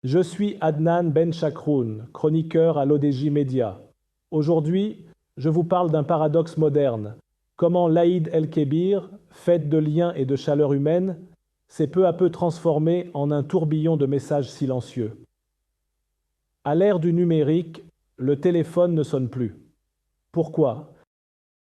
Je suis Adnan Ben Chakroun, chroniqueur à l'ODJ Média. Aujourd'hui, je vous parle d'un paradoxe moderne. Comment l'Aïd el-Kébir, fête de liens et de chaleur humaine, s'est peu à peu transformé en un tourbillon de messages silencieux. À l'ère du numérique, le téléphone ne sonne plus. Pourquoi?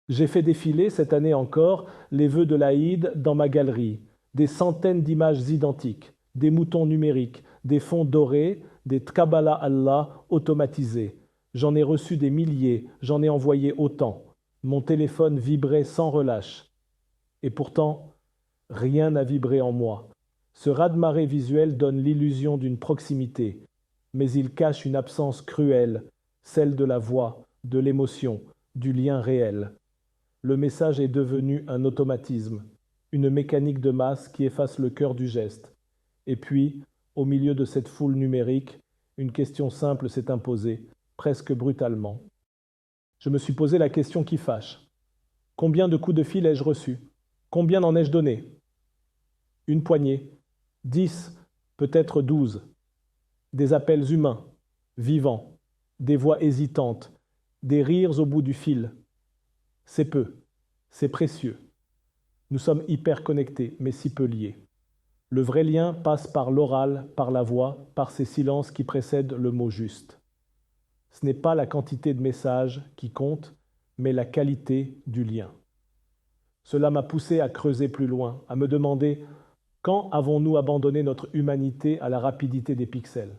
J'ai fait défiler cette année encore les vœux de l'Aïd dans ma galerie, des centaines d'images identiques, des moutons numériques, des fonds dorés, des Tkabala Allah automatisés. J'en ai reçu des milliers, j'en ai envoyé autant. Mon téléphone vibrait sans relâche. Et pourtant, rien n'a vibré en moi. Ce raz-de-marée visuel donne l'illusion d'une proximité, mais il cache une absence cruelle, celle de la voix, de l'émotion, du lien réel. Le message est devenu un automatisme, une mécanique de masse qui efface le cœur du geste. Et puis, au milieu de cette foule numérique, une question simple s'est imposée, presque brutalement. Je me suis posé la question qui fâche. Combien de coups de fil ai-je reçus? Combien en ai-je donné? Une poignée, 10, peut-être 12. Des appels humains, vivants, des voix hésitantes, des rires au bout du fil. C'est peu, c'est précieux. Nous sommes hyper connectés, mais si peu liés. Le vrai lien passe par l'oral, par la voix, par ces silences qui précèdent le mot juste. Ce n'est pas la quantité de messages qui compte, mais la qualité du lien. Cela m'a poussé à creuser plus loin, à me demander quand avons-nous abandonné notre humanité à la rapidité des pixels?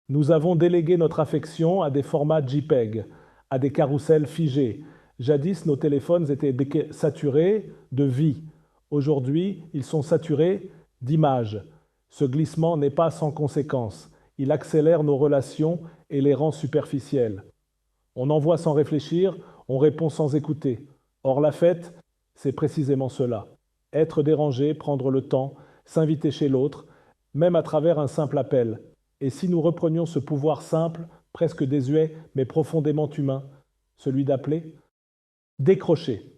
Nous avons délégué notre affection à des formats JPEG, à des carousels figés. Jadis, nos téléphones étaient saturés de vie. Aujourd'hui, ils sont saturés d'images. Ce glissement n'est pas sans conséquence. Il accélère nos relations et les rend superficielles. On envoie sans réfléchir, on répond sans écouter. Or, la fête, c'est précisément cela. Être dérangé, prendre le temps, s'inviter chez l'autre, même à travers un simple appel. Et si nous reprenions ce pouvoir simple, presque désuet, mais profondément humain, celui d'appeler? Décrocher.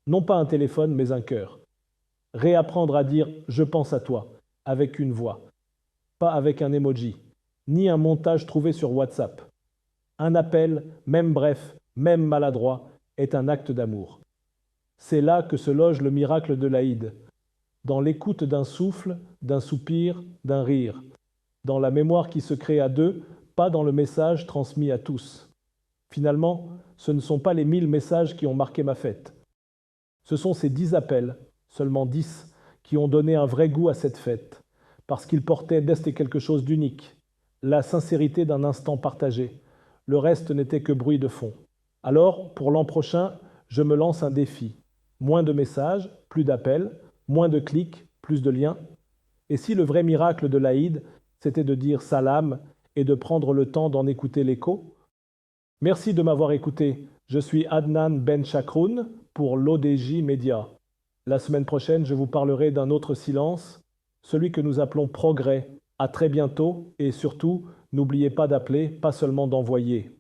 Non pas un téléphone, mais un cœur. Réapprendre à dire « je pense à toi » avec une voix, pas avec un emoji, ni un montage trouvé sur WhatsApp. Un appel, même bref, même maladroit, est un acte d'amour. C'est là que se loge le miracle de l'Aïd, dans l'écoute d'un souffle, d'un soupir, d'un rire, dans la mémoire qui se crée à deux, pas dans le message transmis à tous. Finalement, ce ne sont pas les 1000 messages qui ont marqué ma fête. Ce sont ces 10 appels, seulement 10, qui ont donné un vrai goût à cette fête, parce qu'ils portaient d'est quelque chose d'unique, la sincérité d'un instant partagé. Le reste n'était que bruit de fond. Alors, pour l'an prochain, je me lance un défi. Moins de messages, plus d'appels, moins de clics, plus de liens. Et si le vrai miracle de l'Aïd, c'était de dire salam et de prendre le temps d'en écouter l'écho? Merci de m'avoir écouté. Je suis Adnan Ben Chakroun pour l'ODJ Média. La semaine prochaine, je vous parlerai d'un autre silence, celui que nous appelons progrès. À très bientôt et surtout, n'oubliez pas d'appeler, pas seulement d'envoyer.